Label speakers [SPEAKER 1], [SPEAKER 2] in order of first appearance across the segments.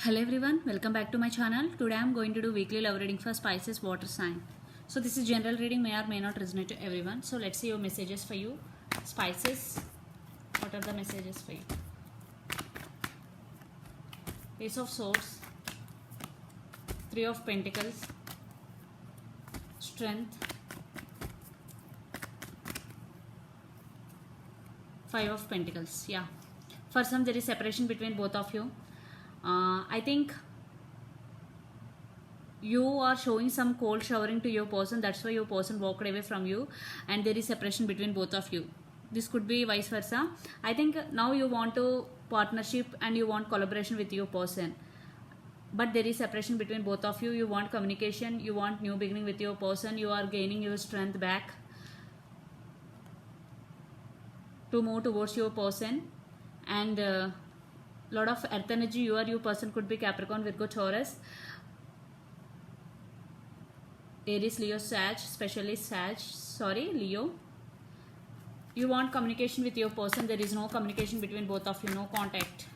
[SPEAKER 1] Hello everyone, welcome back to my channel. Today I am going to do weekly love reading for Pisces water sign. So this is general reading, may or may not resonate to everyone. So let's see your messages for you. Pisces, what are the messages for you? Ace of Swords, Three of Pentacles, Strength, Five of Pentacles. Yeah, for some there is separation between both of you. I think you are showing some cold showering to your person. That's why your person walked away from you, and there is separation between both of you. This could be vice versa. I think now you want to partnership and you want collaboration with your person, but there is separation between both of you. You want communication, you want new beginning with your person. You are gaining your strength back to move towards your person, and lot of earth energy. Your person could be Capricorn, Virgo, Taurus, Aries, Leo, Sag, especially Sag, Leo. You want communication with your person. There is no communication between both of you, no contact.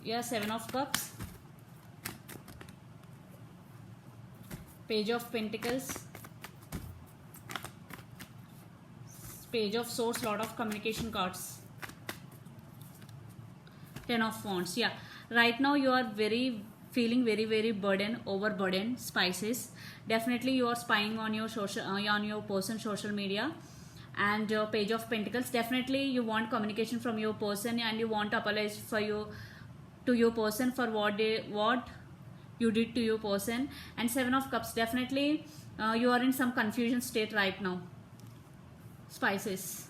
[SPEAKER 1] Yeah, Seven of Cups, Page of Pentacles, Page of Swords, lot of communication cards. Ten of Wands. Yeah, right now you are feeling very overburdened, Pisces. Definitely you are spying on your on your person social media. And Page of Pentacles, definitely you want communication from your person, and you want to apologize to your person for what you did to your person. And Seven of Cups, definitely you are in some confusion state right now, Pisces.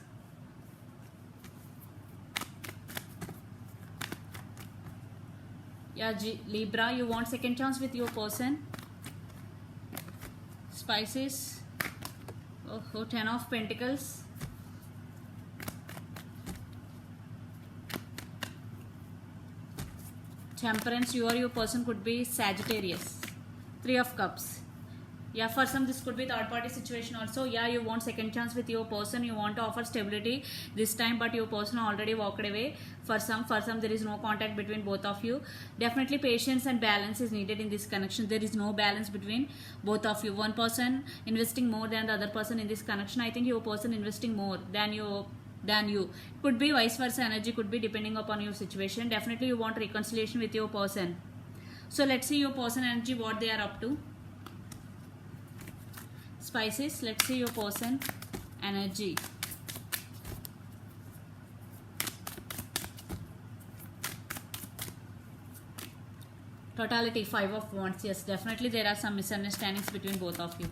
[SPEAKER 1] Yeah, Libra, you want second chance with your person, Pisces. Oh, Ten of Pentacles, Temperance, your person could be Sagittarius. Three of Cups. Yeah, for some this could be third party situation also. Yeah, you want second chance with your person. You want to offer stability this time, but your person already walked away. For some there is no contact between both of you. Definitely patience and balance is needed in this connection. There is no balance between both of you. One person investing more than the other person in this connection. I think your person investing more than you. Could be vice versa energy, could be depending upon your situation. Definitely you want reconciliation with your person. So let's see your person energy, what they are up to. Pisces, let's see your person energy. Totality, Five of Wands. Yes, definitely there are some misunderstandings between both of you.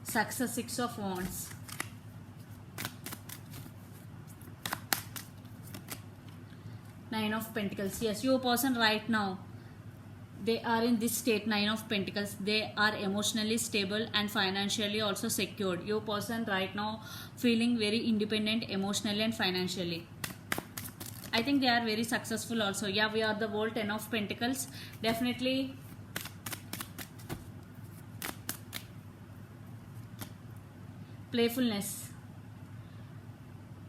[SPEAKER 1] Success, Six of Wands. Nine of Pentacles. Yes, your person right now, they are in this state, Nine of Pentacles. They are emotionally stable and financially also secured. Your person right now feeling very independent emotionally and financially. I think they are very successful also. Yeah, we are the world, Ten of Pentacles. Definitely playfulness,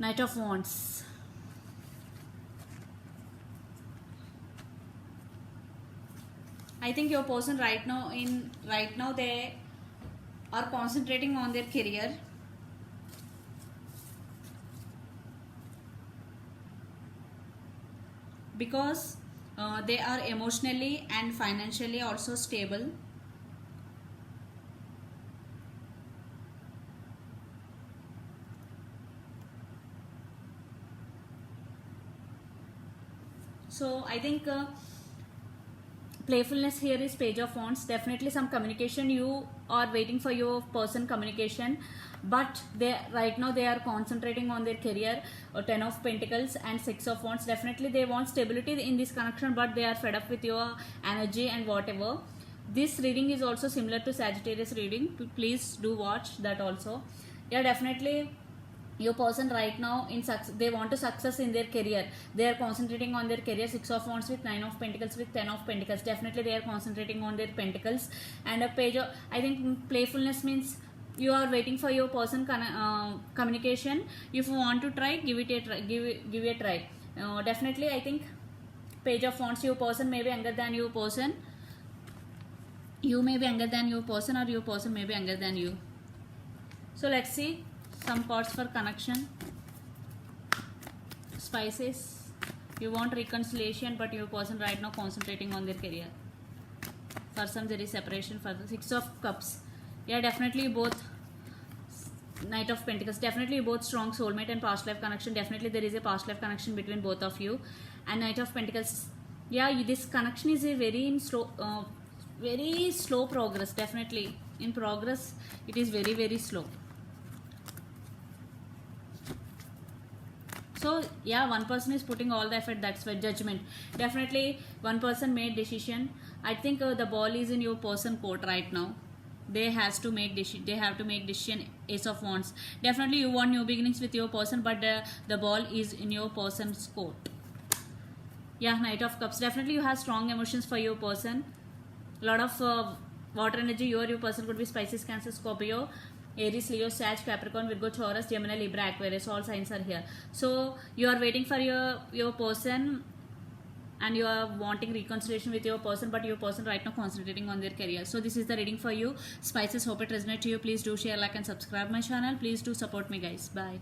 [SPEAKER 1] Knight of Wands. I think your person right now they are concentrating on their career. Because they are emotionally and financially also stable. So I think playfulness here is Page of Wands. Definitely some communication, you are waiting for your person communication, but right now they are concentrating on their career. Ten of Pentacles and Six of Wands. Definitely they want stability in this connection, but they are fed up with your energy and whatever. This reading is also similar to Sagittarius reading. Please do watch that also. Yeah, definitely your person right now they want to success in their career. They are concentrating on their career. Six of Wands with Nine of Pentacles with Ten of Pentacles. Definitely they are concentrating on their pentacles. And a page of, I think playfulness means you are waiting for your person communication. If you want to try, give it a try, give a try. Definitely I think Page of Wands, your person may be younger than your person, you may be younger than your person, or your person may be younger than you. So let's see some cards for connection. Spices, you want reconciliation, but your person right now concentrating on their career. For some there is separation. For the Six of Cups, yeah, definitely both. Knight of Pentacles, definitely both strong soulmate and past life connection. Definitely there is a past life connection between both of you. And Knight of Pentacles, yeah, this connection is a very slow progress. Definitely in progress, it is very slow. So yeah, one person is putting all the effort. That's why Judgment. Definitely one person made decision. I think the ball is in your person court right now. They have to make decision. Ace of Wands, definitely you want new beginnings with your person, but the ball is in your person's court. Yeah, Knight of Cups, definitely you have strong emotions for your person. Lot of water energy. Your person could be Pisces, Cancer, Scorpio, Aries, Leo, Sag, Capricorn, Virgo, Taurus, Gemini, Libra, Aquarius. All signs are here. So you are waiting for your person, and you are wanting reconciliation with your person, but your person right now concentrating on their career. So this is the reading for you, Spices. Hope it resonates to you. Please do share, like and subscribe my channel. Please do support me guys. Bye.